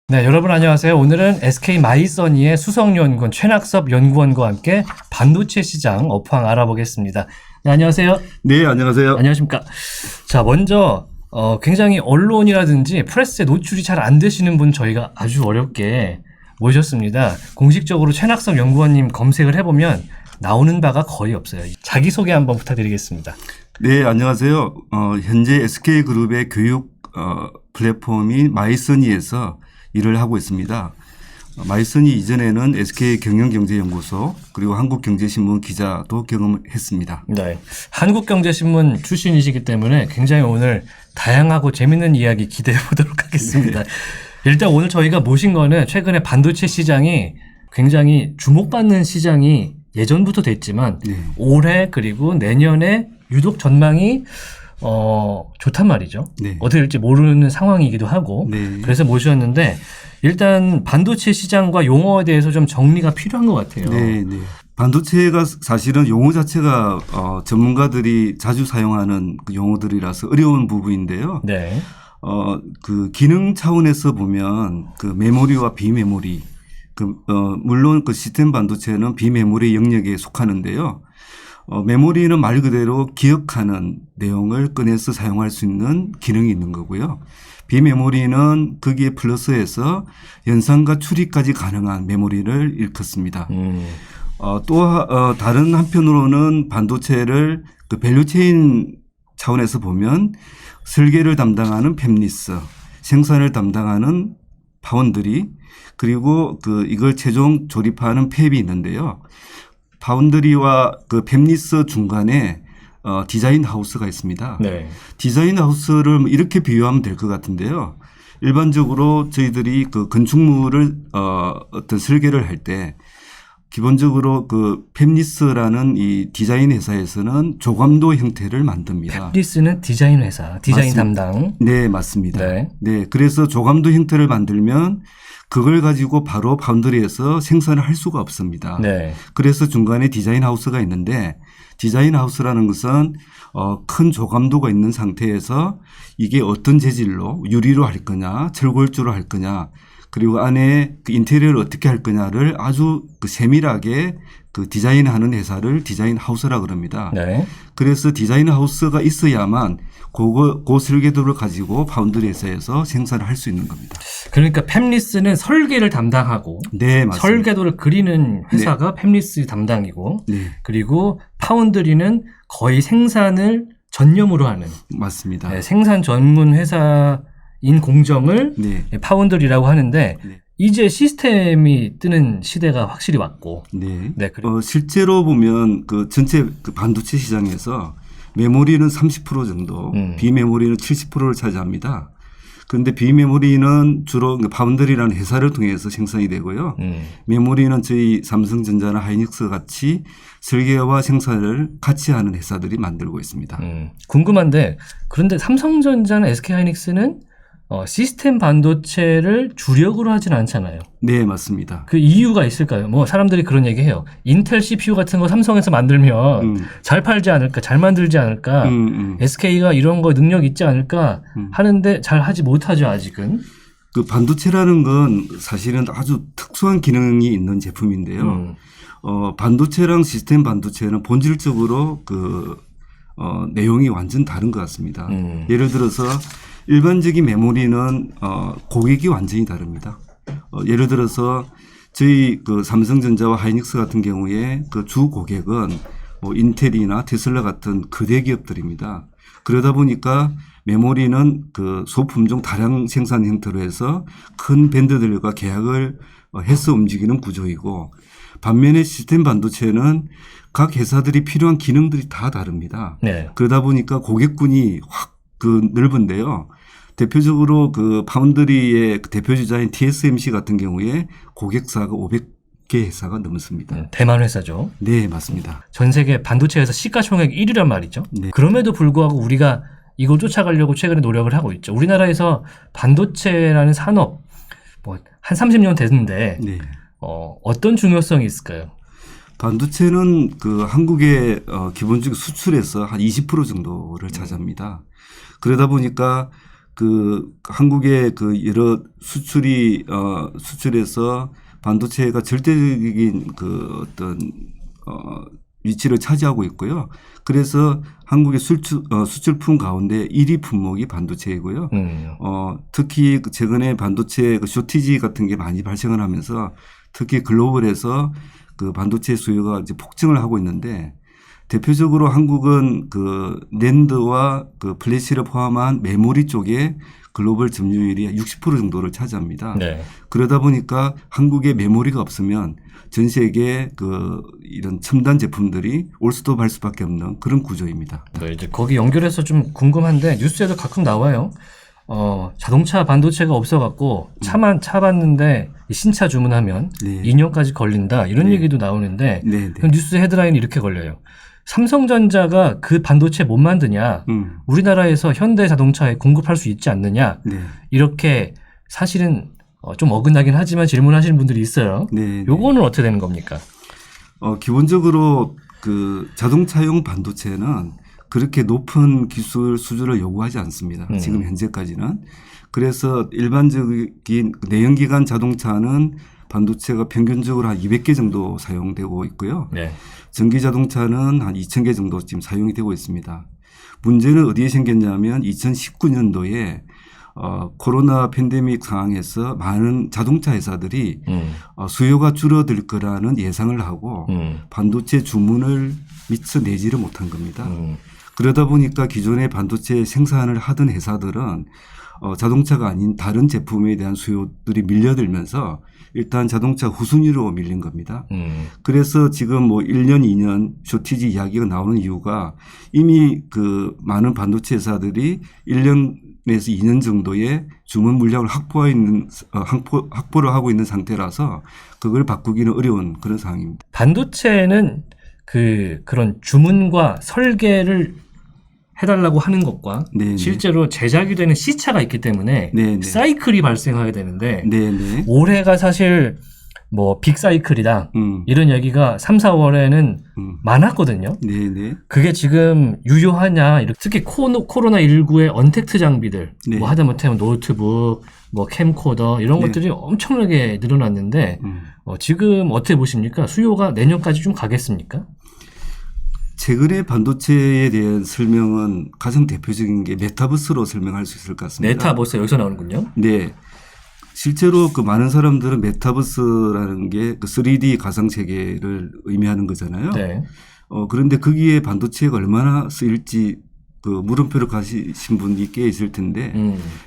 네, 여러분 안녕하세요. 오늘은 SK 마이서니의 수석연구원 최낙섭 연구원과 함께 반도체 시장 업황 알아보겠습니다. 네, 안녕하세요. 네, 안녕하세요. 안녕하십니까. 자, 먼저 굉장히 언론이라든지 프레스에 노출이 잘 안 되시는 분 저희가 아주 어렵게 모셨습니다. 공식적으로 최낙섭 연구원님 검색을 해보면 나오는 바가 거의 없어요. 자기소개 한번 부탁드리겠습니다. 네, 안녕하세요. 현재 SK그룹의 교육 플랫폼인 마이서니에서 일을 하고 있습니다. 마이서니 이전에는 SK경영경제연구소 그리고 한국경제신문 기자도 경험했습니다. 네, 한국경제신문 출신이시기 때문에 굉장히 오늘 다양하고 재밌는 이야기 기대해 보도록 하겠습니다. 네. 일단 오늘 저희가 모신 거는 최근에 반도체 시장이 굉장히 주목받는 시장이 예전부터 됐지만 네. 올해 그리고 내년에 유독 전망이 좋단 말이죠. 네. 어떻게 될지 모르는 상황이기도 하고 네. 그래서 모셨는데 일단 반도체 시장과 용어에 대해서 좀 정리가 필요한 것 같아요. 네, 네. 반도체가 사실은 용어 자체가 전문가들이 자주 사용하는 그 용어들이라서 어려운 부분인데요. 네. 그 기능 차원에서 보면 그 메모리와 비메모리 물론 그 시스템 반도체는 비메모리 영역에 속하는데요. 메모리는 말 그대로 기억하는 내용을 꺼내서 사용할 수 있는 기능이 있는 거고요. 비메모리는 거기에 플러스해서 연산과 추리까지 가능한 메모리를 일컫습니다. 또 다른 한편으로는 반도체를 그 밸류체인 차원에서 보면 설계를 담당하는 팹리스, 생산을 담당하는 파운드리, 그리고 이걸 최종 조립하는 팹이 있는데요. 파운드리와 그 팹리스 중간에 디자인 하우스가 있습니다. 네. 디자인 하우스를 이렇게 비유하면 될 것 같은데요. 일반적으로 저희들이 그 건축물을 어떤 설계를 할 때 기본적으로 그 팹리스라는 이 디자인 회사에서는 조감도 형태를 만듭니다. 팹리스는 디자인 회사, 디자인 맞습니다. 담당. 네, 맞습니다. 네. 네, 그래서 조감도 형태를 만들면 그걸 가지고 바로 파운드리에서 생산을 할 수가 없습니다. 네. 그래서 중간에 디자인 하우스가 있는데 디자인 하우스라는 것은 큰 조감도가 있는 상태에서 이게 어떤 재질로 유리로 할 거냐, 철골조로 할 거냐, 그리고 안에 그 인테리어를 어떻게 할 거냐를 아주 그 세밀하게 그 디자인하는 회사를 디자인 하우스라 그럽니다. 네. 그래서 디자인 하우스가 있어야만 그 설계도를 가지고 파운드리 회사에서 생산을 할 수 있는 겁니다. 그러니까 팹리스는 설계를 담당하고 네, 맞습니다. 설계도를 그리는 회사가 팹리스 담당이고 네, 그리고 파운드리는 거의 생산을 전념으로 하는 맞습니다. 네, 생산 전문 회사인 공정을 네, 파운드리라고 하는데 네. 이제 시스템이 뜨는 시대가 확실히 왔고 네. 네, 실제로 보면 그 전체 그 반도체 시장에서 메모리는 30% 정도, 비메모리는 70%를 차지합니다. 그런데 비메모리는 주로 파운드리라는 회사를 통해서 생산이 되고요. 메모리는 저희 삼성전자나 하이닉스 같이 설계와 생산을 같이 하는 회사들이 만들고 있습니다. 궁금한데 그런데 삼성전자나 SK하이닉스는 시스템 반도체를 주력으로 하진 않잖아요. 네, 맞습니다. 그 이유가 있을까요? 뭐 사람들이 그런 얘기해요. 인텔 CPU 같은 거 삼성에서 만들면 잘 팔지 않을까, 잘 만들지 않을까, SK가 이런 거 능력 있지 않을까 하는데 잘 하지 못하죠 아직은. 그 반도체라는 건 사실은 아주 특수한 기능이 있는 제품인데요. 반도체랑 시스템 반도체는 본질적으로 내용이 완전 다른 것 같습니다. 예를 들어서 일반적인 메모리는 고객이 완전히 다릅니다. 예를 들어서 저희 그 삼성전자와 하이닉스 같은 경우에 그 주 고객은 뭐 인텔이나 테슬라 같은 거대 기업들입니다. 그러다 보니까 메모리는 그 소품종 다량 생산 형태로 해서 큰 밴드들과 계약을 해서 움직이는 구조이고 반면에 시스템 반도체는 각 회사들이 필요한 기능들이 다 다릅니다. 네. 그러다 보니까 고객군이 확 넓은데요. 대표적으로 그 파운드리의 대표 주자인 TSMC 같은 경우에 고객사가 500개 회사가 넘습니다. 대만 회사죠. 네, 맞습니다. 전 세계 반도체에서 시가총액 1위란 말이죠. 네. 그럼에도 불구하고 우리가 이걸 쫓아가려고 최근에 노력을 하고 있죠. 우리나라에서 반도체라는 산업 뭐 한 30년 됐는데 네. 어떤 중요성이 있을까요? 반도체는 그 한국의 기본적인 수출에서 한 20% 정도를 차지합니다. 그러다 보니까 그 한국의 그 여러 수출에서 반도체가 절대적인 그 어떤 위치를 차지하고 있고요. 그래서 한국의 수출품 가운데 1위 품목이 반도체이고요. 특히 최근에 반도체 그 쇼티지 같은 게 많이 발생을 하면서 특히 글로벌에서 그 반도체 수요가 이제 폭증을 하고 있는데 대표적으로 한국은 그 낸드와 그 플래시를 포함한 메모리 쪽에 글로벌 점유율이 60% 정도를 차지합니다. 네. 그러다 보니까 한국에 메모리가 없으면 전 세계 그 이런 첨단 제품들이 올 수도 갈 수밖에 없는 그런 구조입니다. 네, 이제 거기 연결해서 좀 궁금한데 뉴스에도 가끔 나와요. 자동차 반도체가 없어갖고 차 봤는데 신차 주문하면 네. 2년까지 걸린다 이런 네. 얘기도 나오는데 네, 그 뉴스 헤드라인이 이렇게 걸려요. 삼성전자가 그 반도체 못 만드냐? 우리나라에서 현대 자동차에 공급할 수 있지 않느냐? 네. 이렇게 사실은 좀 어긋나긴 하지만 질문하시는 분들이 있어요. 네. 요거는 어떻게 되는 겁니까? 기본적으로 그 자동차용 반도체는 그렇게 높은 기술 수준을 요구하지 않습니다. 지금 현재까지는. 그래서 일반적인 내연기관 자동차는 반도체가 평균적으로 한 200개 정도 사용되고 있고요. 네. 전기 자동차는 한 2,000개 정도 지금 사용이 되고 있습니다. 문제는 어디에 생겼냐면 2019년도에 코로나 팬데믹 상황에서 많은 자동차 회사들이 수요가 줄어들 거라는 예상을 하고 반도체 주문을 미처 내지를 못한 겁니다. 그러다 보니까 기존의 반도체 생산을 하던 회사들은 자동차가 아닌 다른 제품에 대한 수요들이 밀려들면서 일단 자동차 후순위로 밀린 겁니다. 그래서 지금 뭐 1년, 2년 쇼티지 이야기가 나오는 이유가 이미 그 많은 반도체 회사들이 1년에서 2년 정도의 주문 물량을 확보를 하고 있는 상태라서 그걸 바꾸기는 어려운 그런 상황입니다. 반도체는 그런 주문과 설계를 해달라고 하는 것과 네네. 실제로 제작이 되는 시차가 있기 때문에 네네. 사이클이 발생하게 되는데 네네. 올해가 사실 뭐 빅사이클이다 이런 얘기가 3, 4월에는 많았거든요. 네네. 그게 지금 유효하냐 특히 코로나19의 언택트 장비들 네. 뭐 하다못해 노트북 뭐 캠코더 이런 네. 것들이 엄청나게 늘어났는데 지금 어떻게 보십니까? 수요가 내년까지 좀 가겠습니까? 최근에 반도체에 대한 설명은 가장 대표적인 게 메타버스로 설명할 수 있을 것 같습니다. 메타버스 여기서 나오는군요. 네. 실제로 그 많은 사람들은 메타버스라는 게 그 3D 가상 세계를 의미하는 거잖아요. 네. 그런데 거기에 반도체가 얼마나 쓰일지 그 물음표를 가지신 분이 꽤 있을 텐데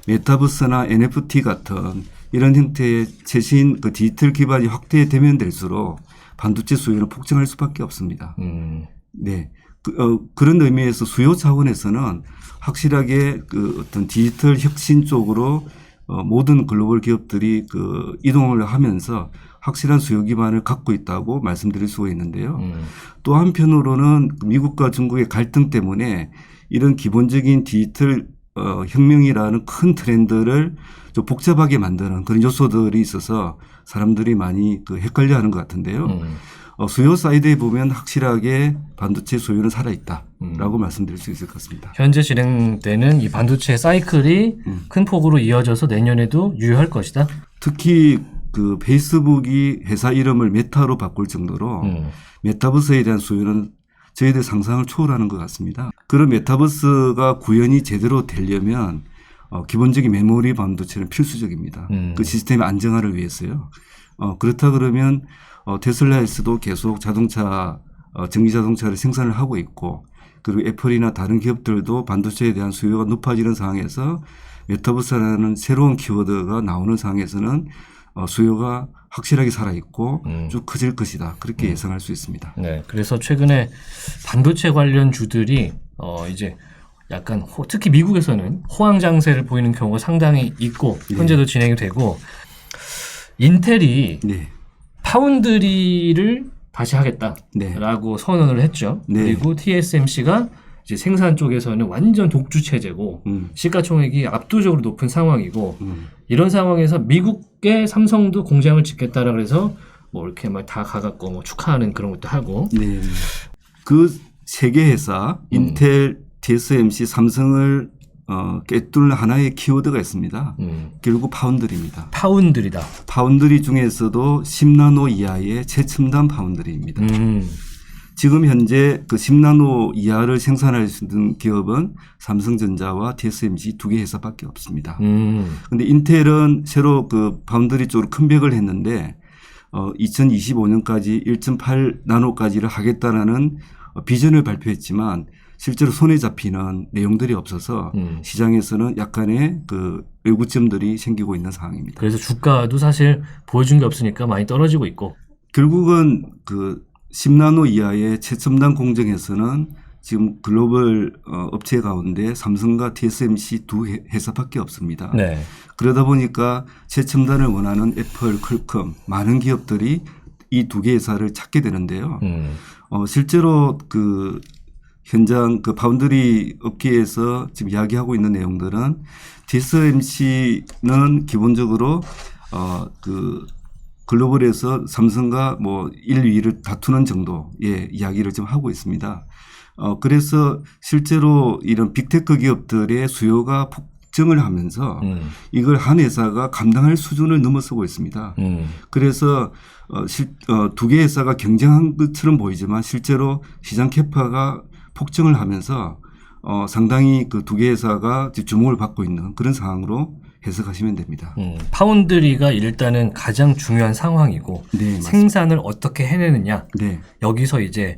메타버스나 NFT 같은 이런 형태의 최신 그 디지털 기반이 확대되면 될수록 반도체 수요는 폭증할 수밖에 없습니다. 네. 그런 의미에서 수요 차원에서는 확실하게 그 어떤 디지털 혁신 쪽으로 모든 글로벌 기업들이 그 이동을 하면서 확실한 수요 기반을 갖고 있다고 말씀드릴 수가 있는데요. 또 한편으로는 미국과 중국의 갈등 때문에 이런 기본적인 디지털 혁명이라는 큰 트렌드를 좀 복잡하게 만드는 그런 요소들이 있어서 사람들이 많이 그 헷갈려하는 것 같은데요. 수요 사이드에 보면 확실하게 반도체 수요는 살아있다라고 말씀드릴 수 있을 것 같습니다. 현재 진행되는 이 반도체 사이클이 큰 폭으로 이어져서 내년에도 유효할 것이다. 특히 그 페이스북이 회사 이름을 메타로 바꿀 정도로 메타버스에 대한 수요는 저희들 상상을 초월하는 것 같습니다. 그런 메타버스가 구현이 제대로 되려면 기본적인 메모리 반도체는 필수적입니다. 그 시스템의 안정화를 위해서요. 그렇다 그러면 테슬라에서도 계속 자동차, 전기 자동차를 생산을 하고 있고 그리고 애플이나 다른 기업들도 반도체에 대한 수요가 높아지는 상황에서 메타버스라는 새로운 키워드가 나오는 상황에서는 수요가 확실하게 살아있고 쭉 커질 것이다. 그렇게 예상할 수 있습니다. 네. 그래서 최근에 반도체 관련 주들이 이제 약간 특히 미국에서는 호황장세를 보이는 경우가 상당히 있고 현재도 진행이 되고 인텔이 네. 파운드리를 다시 하겠다라고 선언을 했죠. 네. 그리고 TSMC가 이제 생산 쪽에서는 완전 독주 체제고 시가총액이 압도적으로 높은 상황이고 이런 상황에서 미국의 삼성도 공장을 짓겠다라 그래서 뭐 이렇게 막 다 가갖고 뭐 축하하는 그런 것도 하고. 네. 그 세 개 회사 인텔, TSMC, 삼성을 꿰뚫는 하나의 키워드가 있습니다. 결국 파운드리입니다. 파운드리다. 파운드리 중에서도 10나노 이하의 최첨단 파운드리입니다. 지금 현재 그 10나노 이하를 생산할 수 있는 기업은 삼성전자와 TSMC 두 개 회사밖에 없습니다. 그런데 인텔은 새로 그 파운드리 쪽으로 컴백을 했는데 2025년까지 1.8나노까지를 하겠다라는 비전을 발표했지만 실제로 손에 잡히는 내용들이 없어서 시장에서는 약간의 그 의구점들이 생기고 있는 상황입니다. 그래서 주가도 사실 보여준 게 없으니까 많이 떨어지고 있고. 결국은 그 10나노 이하의 최첨단 공정에서는 지금 글로벌 업체 가운데 삼성과 TSMC 두 회사밖에 없습니다. 네. 그러다 보니까 최첨단을 원하는 애플, 퀄컴 많은 기업들이 이 두 개 회사를 찾게 되는데요. 실제로 그 현장 그 파운드리 업계에서 지금 이야기하고 있는 내용들은 TSMC는 기본적으로 그 글로벌에서 삼성과 뭐 1, 2위를 다투는 정도의 이야기를 지금 하고 있습니다. 그래서 실제로 이런 빅테크 기업들의 수요가 폭증을 하면서 이걸 한 회사가 감당할 수준을 넘어서고 있습니다. 그래서 두 개 회사가 경쟁한 것처럼 보이지만 실제로 시장 캐파가 폭증을 하면서 상당히 그 두 개 회사가 주목을 받고 있는 그런 상황으로 해석하시면 됩니다. 파운드리가 일단은 가장 중요한 상황이고 네, 생산을 어떻게 해내느냐. 네. 여기서 이제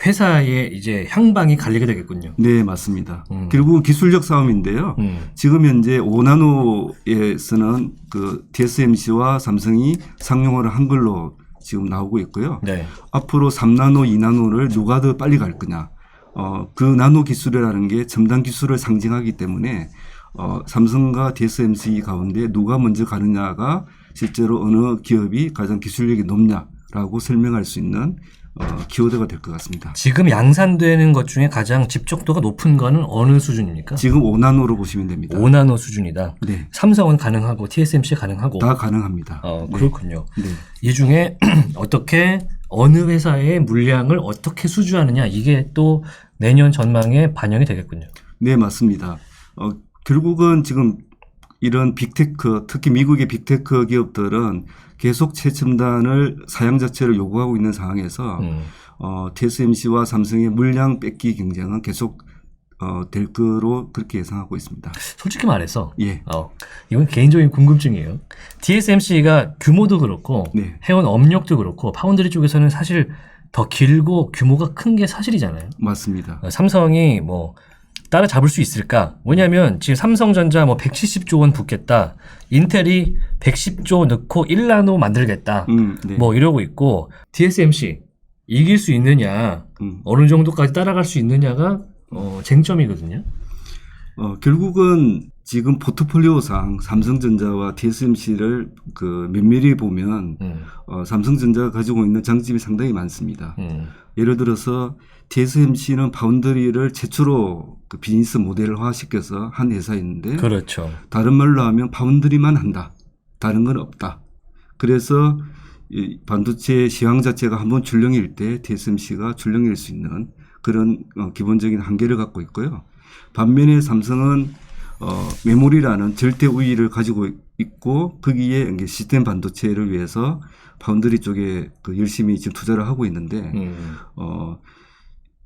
회사의 이제 향방이 갈리게 되겠군요. 네, 맞습니다. 결국은 기술력 싸움인데요. 지금 현재 5나노에서는 그 TSMC와 삼성이 상용화를 한 걸로 지금 나오고 있고요. 네. 앞으로 3나노, 2나노를 누가 더 빨리 갈 거냐. 그 나노 기술이라는 게 첨단 기술을 상징하기 때문에 삼성과 TSMC 가운데 누가 먼저 가느냐가 실제로 어느 기업이 가장 기술력이 높냐라고 설명할 수 있는 키워드가 될 것 같습니다. 지금 양산되는 것 중에 가장 집적도가 높은 거는 어느 수준입니까? 지금 5나노로 보시면 됩니다. 5나노 수준이다. 네. 삼성은 가능하고 TSMC 가능하고. 다 가능합니다. 그렇군요. 네. 이 중에 어떻게 어느 회사의 물량을 어떻게 수주하느냐 이게 또 내년 전망에 반영이 되겠군요. 네, 맞습니다. 결국은 지금 이런 빅테크, 특히 미국의 빅테크 기업들은 계속 최첨단을 사양 자체를 요구하고 있는 상황에서 TSMC와 삼성의 물량 뺏기 경쟁은 계속 될 거로 그렇게 예상하고 있습니다. 솔직히 말해서 예. 이건 개인적인 궁금증이에요. TSMC가 규모도 그렇고 네. 해온 업력도 그렇고 파운드리 쪽에서는 사실 더 길고 규모가 큰 게 사실이잖아요. 맞습니다. 삼성이 뭐 따라잡을 수 있을까? 뭐냐면 지금 삼성전자 뭐 170조 원 붓겠다. 인텔이 110조 넣고 1나노 만들겠다. 네. 뭐 이러고 있고 TSMC 이길 수 있느냐, 어느 정도까지 따라갈 수 있느냐가 쟁점이거든요. 결국은 지금 포트폴리오상 삼성전자와 TSMC를 그 면밀히 보면 삼성전자가 가지고 있는 장점이 상당히 많습니다. 예를 들어서 TSMC는 파운드리를 최초로 그 비즈니스 모델화 시켜서 한 회사였는데 그렇죠. 다른 말로 하면 파운드리만 한다. 다른 건 없다. 그래서 이 반도체 시황 자체가 한번 출렁일 때 TSMC가 출렁일 수 있는 그런 기본적인 한계를 갖고 있고요. 반면에 삼성은 메모리라는 절대 우위를 가지고 있고 거기에 이제 시스템 반도체를 위해서 파운드리 쪽에 그 열심히 지금 투자를 하고 있는데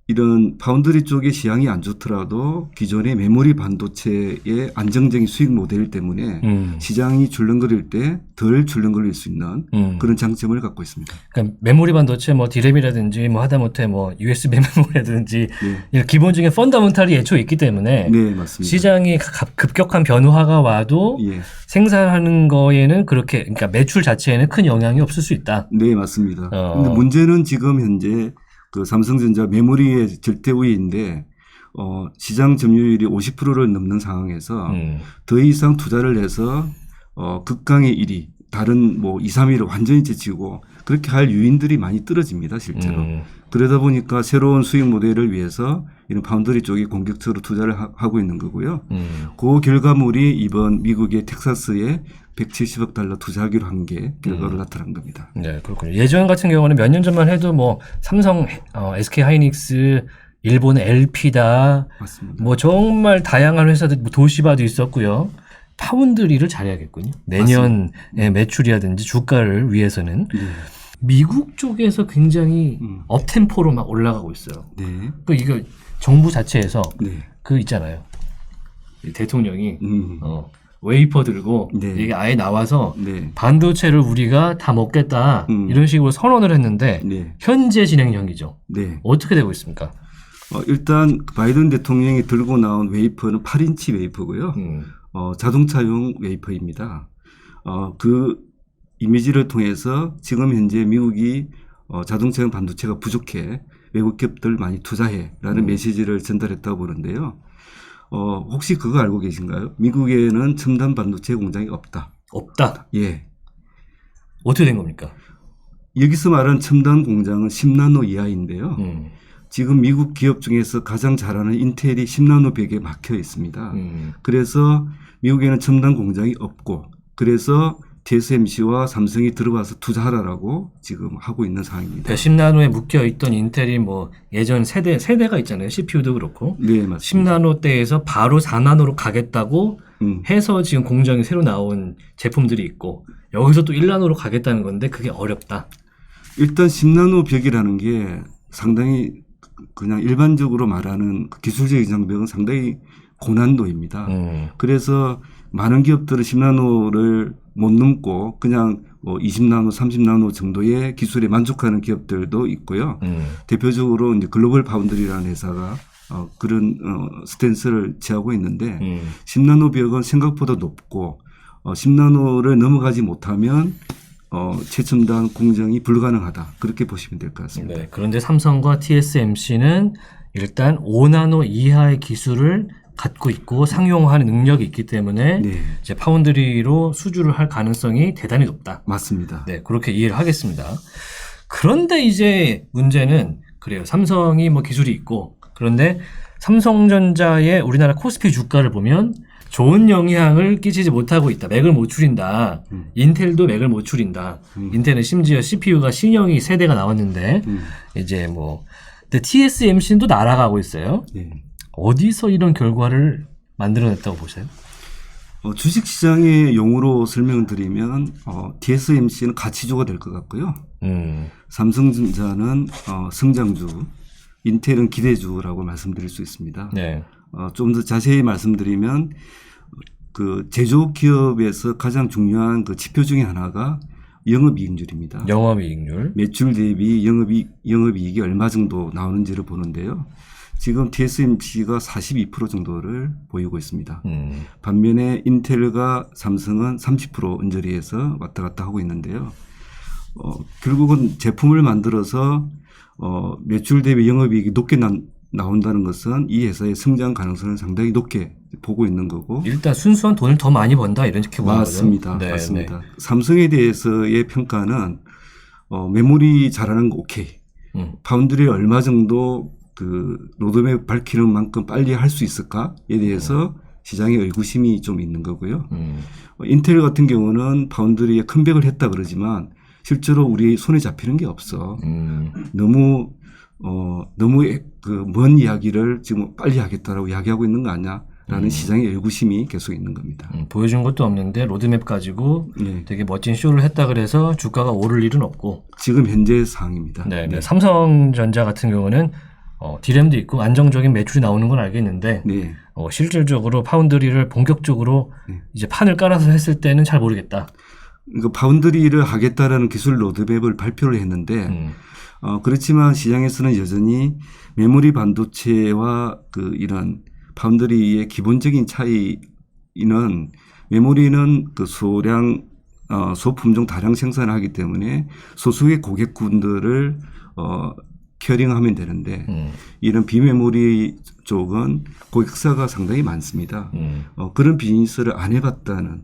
이런 파운드리 쪽의 시향이 안 좋더라도 기존의 메모리 반도체의 안정적인 수익 모델 때문에 시장이 줄렁거릴 때 덜 줄렁거릴 수 있는 그런 장점을 갖고 있습니다. 그러니까 메모리 반도체 뭐 디램이라든지 뭐 하다못해 뭐 USB 메모리라든지 네. 이런 기본적인 펀더멘탈이 애초에 있기 때문에 네, 맞습니다. 시장이 급격한 변화가 와도 예. 생산하는 거에는 그렇게 그러니까 매출 자체에는 큰 영향이 없을 수 있다. 네, 맞습니다. 근데 문제는 지금 현재 그 삼성전자 메모리의 절대 우위인데 시장 점유율이 50%를 넘는 상황에서 더 이상 투자를 해서 극강의 1위, 다른 뭐 2, 3위를 완전히 제치고 그렇게 할 유인들이 많이 떨어집니다, 실제로. 그러다 보니까 새로운 수익 모델을 위해서 이런 파운드리 쪽이 공격적으로 투자를 하고 있는 거고요. 그 결과물이 이번 미국의 텍사스에 170억 달러 투자하기로 한 게 결과로 나타난 겁니다. 네, 그렇군요. 예전 같은 경우는 몇 년 전만 해도 뭐 삼성, SK 하이닉스 일본의 LP다. 맞습니다. 뭐 정말 다양한 회사들, 뭐 도시바도 있었고요. 파운드리를 잘해야겠군요. 내년의 매출이라든지 주가를 위해서는. 네. 미국 쪽에서 굉장히 업템포로 막 올라가고 있어요. 네. 그 이거 정부 자체에서 네. 그 있잖아요. 이 대통령이 음. 웨이퍼 들고 네. 이게 아예 나와서 네. 반도체를 우리가 다 먹겠다 이런 식으로 선언을 했는데 네. 현재 진행형이죠. 네. 어떻게 되고 있습니까? 일단 바이든 대통령이 들고 나온 웨이퍼는 8인치 웨이퍼고요. 자동차용 웨이퍼입니다. 그 이미지를 통해서 지금 현재 미국이 자동차용 반도체가 부족해 외국 기업들 많이 투자해라는 메시지를 전달했다고 보는데요. 혹시 그거 알고 계신가요? 미국에는 첨단 반도체 공장이 없다. 없다. 예. 어떻게 된 겁니까? 여기서 말하는 첨단 공장은 10나노 이하인데요. 지금 미국 기업 중에서 가장 잘하는 인텔이 10나노 벽에 막혀 있습니다. 그래서 미국에는 첨단 공장이 없고 그래서 TSMC와 삼성이 들어와서 투자하라라고 지금 하고 있는 상황입니다. 10나노에 묶여있던 인텔이 뭐 예전 세대가 있잖아요. CPU도 그렇고. 네, 맞습니다. 10나노대에서 바로 4나노로 가겠다고 해서 지금 공정이 새로 나온 제품들이 있고 여기서 또 1나노로 가겠다는 건데 그게 어렵다. 일단 10나노 벽이라는 게 상당히 그냥 일반적으로 말하는 기술적인 장벽은 상당히 고난도입니다. 그래서 많은 기업들은 10나노를 못 넘고 그냥 뭐 20나노, 30나노 정도의 기술에 만족하는 기업들도 있고요. 대표적으로 이제 글로벌 파운드리라는 회사가 그런 스탠스를 취하고 있는데 10나노 벽은 생각보다 높고 10나노를 넘어가지 못하면 최첨단 공정이 불가능하다. 그렇게 보시면 될 것 같습니다. 네, 그런데 삼성과 TSMC는 일단 5나노 이하의 기술을 갖고 있고 상용화하는 능력이 있기 때문에 네. 이제 파운드리로 수주를 할 가능성이 대단히 높다. 맞습니다. 네, 그렇게 이해를 하겠습니다. 그런데 이제 문제는 그래요. 삼성이 뭐 기술이 있고 그런데 삼성전자의 우리나라 코스피 주가를 보면 좋은 영향을 끼치지 못하고 있다. 맥을 못 추린다. 인텔도 맥을 못 추린다. 인텔은 심지어 CPU가 신형이 세대가 나왔는데 이제 뭐 근데 TSMC는 또 날아가고 있어요. 네. 어디서 이런 결과를 만들어냈다고 보세요? 주식시장의 용어로 설명을 드리면 TSMC는 가치주가 될 것 같고요. 삼성전자는 성장주, 인텔은 기대주라고 말씀드릴 수 있습니다. 네. 좀 더 자세히 말씀드리면 그 제조업 기업에서 가장 중요한 그 지표 중에 하나가 영업이익률입니다. 영업이익률. 매출 대비 영업이익이 얼마 정도 나오는지를 보는데요. 지금 TSMC가 42% 정도를 보이고 있습니다. 반면에 인텔과 삼성은 30% 언저리에서 왔다 갔다 하고 있는데요. 결국은 제품을 만들어서 매출 대비 영업이익이 높게 나온다는 것은 이 회사의 성장 가능성을 상당히 높게 보고 있는 거고. 일단 순수한 돈을 더 많이 번다 이렇게 보는 맞습니다. 거죠. 네, 맞습니다. 네. 삼성에 대해서의 평가는 메모리 잘하는 거 오케이. 파운드리 얼마 정도 그 로드맵 밝히는 만큼 빨리 할 수 있을까에 대해서 시장의 의구심이 좀 있는 거고요. 인텔 같은 경우는 파운드리에 컴백을 했다 그러지만 실제로 우리 손에 잡히는 게 없어. 너무 그 먼 이야기를 지금 빨리 하겠다라고 이야기하고 있는 거 아니야라는 시장의 의구심이 계속 있는 겁니다. 보여준 것도 없는데 로드맵 가지고 되게 멋진 쇼를 했다 그래서 주가가 오를 일은 없고 지금 현재 상황입니다. 네, 네. 삼성전자 같은 경우는 디램도 있고 안정적인 매출이 나오는 건 알겠는데 네. 실질적으로 파운드리를 본격적으로 이제 판을 깔아서 했을 때는 잘 모르겠다. 그러니까 파운드리를 하겠다라는 기술 로드맵을 발표를 했는데 그렇지만 시장에서는 여전히 메모리 반도체와 그 이런 파운드리의 기본적인 차이는 메모리는 그 소품종 다량 생산을 하기 때문에 소수의 고객군들을 케어링하면 되는데 이런 비메모리 쪽은 고객사가 상당히 많습니다. 그런 비즈니스를 안 해봤다는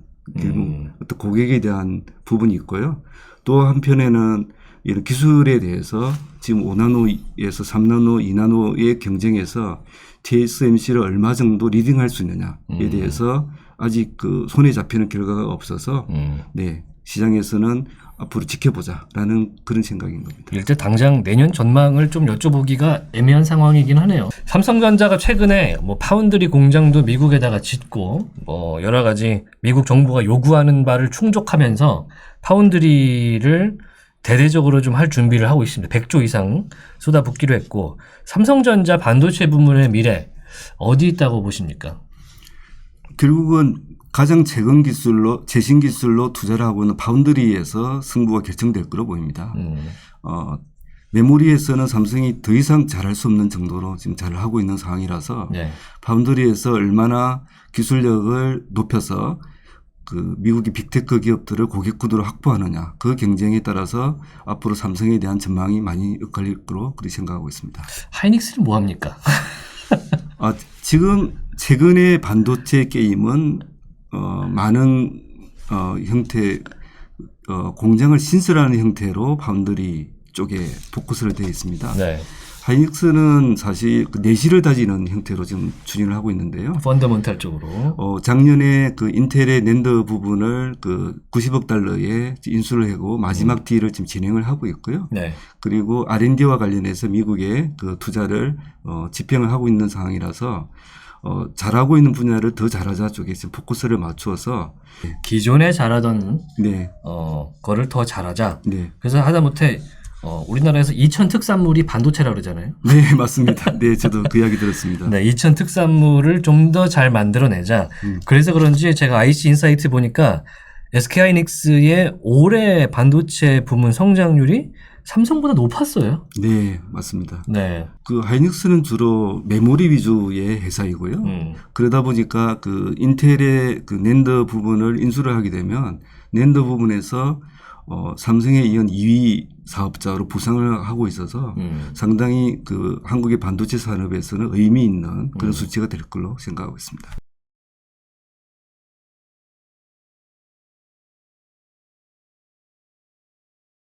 어떤 고객에 대한 부분이 있고요. 또 한편에는 이런 기술에 대해서 지금 5나노에서 3나노, 2나노의 경쟁에서 TSMC를 얼마 정도 리딩할 수 있느냐에 대해서 아직 그 손에 잡히는 결과가 없어서 네, 시장에서는 앞으로 지켜보자라는 그런 생각인 겁니다. 일단 당장 내년 전망을 좀 여쭤보기가 애매한 상황이긴 하네요. 삼성전자가 최근에 뭐 파운드리 공장도 미국에다가 짓고 뭐 여러 가지 미국 정부가 요구하는 바를 충족하면서 파운드리를 대대적으로 좀 할 준비를 하고 있습니다. 100조 이상 쏟아붓기로 했고 삼성전자 반도체 부문의 미래 어디 있다고 보십니까? 결국은 가장 최근 기술로 최신 기술로 투자를 하고 있는 파운드리에서 승부가 결정될 거로 보입니다. 메모리에서는 삼성이 더 이상 잘할 수 없는 정도로 지금 잘 하고 있는 상황이라서 네. 파운드리에서 얼마나 기술력을 높여서 그 미국의 빅테크 기업들을 고객 구도로 확보하느냐 그 경쟁에 따라서 앞으로 삼성에 대한 전망이 많이 엇갈릴 거로 그렇게 생각하고 있습니다. 하이닉스는 뭐 합니까? 지금 최근의 반도체 게임은 많은 형태 공장을 신설하는 형태로 파운드리 쪽에 포커스를 되어 있습니다. 네. 하이닉스는 사실 그 내실을 다지는 형태로 지금 추진을 하고 있는데요. 펀더멘탈 쪽으로. 작년에 그 인텔의 낸더 부분을 그 90억 달러에 인수를 하고 마지막 딜을 지금 진행을 하고 있고요. 네. 그리고 R&D와 관련해서 미국에 그 투자를 집행을 하고 있는 상황이라서 잘하고 있는 분야를 더 잘하자 쪽에 지금 포커스를 맞추어서 기존에 잘하던 네. 거를 더 잘하자. 네. 그래서 하다못해 우리나라에서 2000 특산물이 반도체라고 그러잖아요. 네, 맞습니다. 네, 저도 그 이야기 들었습니다. 네, 2000 특산물을 좀 더 잘 만들어내자. 그래서 그런지 제가 IC 인사이트 보니까 SK하이닉스의 올해 반도체 부문 성장률이 삼성보다 높았어요. 네, 맞습니다. 네. 그 하이닉스는 주로 메모리 위주의 회사이고요. 그러다 보니까 그 인텔의 그 낸더 부분을 인수를 하게 되면 낸더 부분에서 삼성에 이은 2위 사업자로 부상을 하고 있어서 상당히 그 한국의 반도체 산업에서는 의미 있는 그런 수치가 될 걸로 생각하고 있습니다.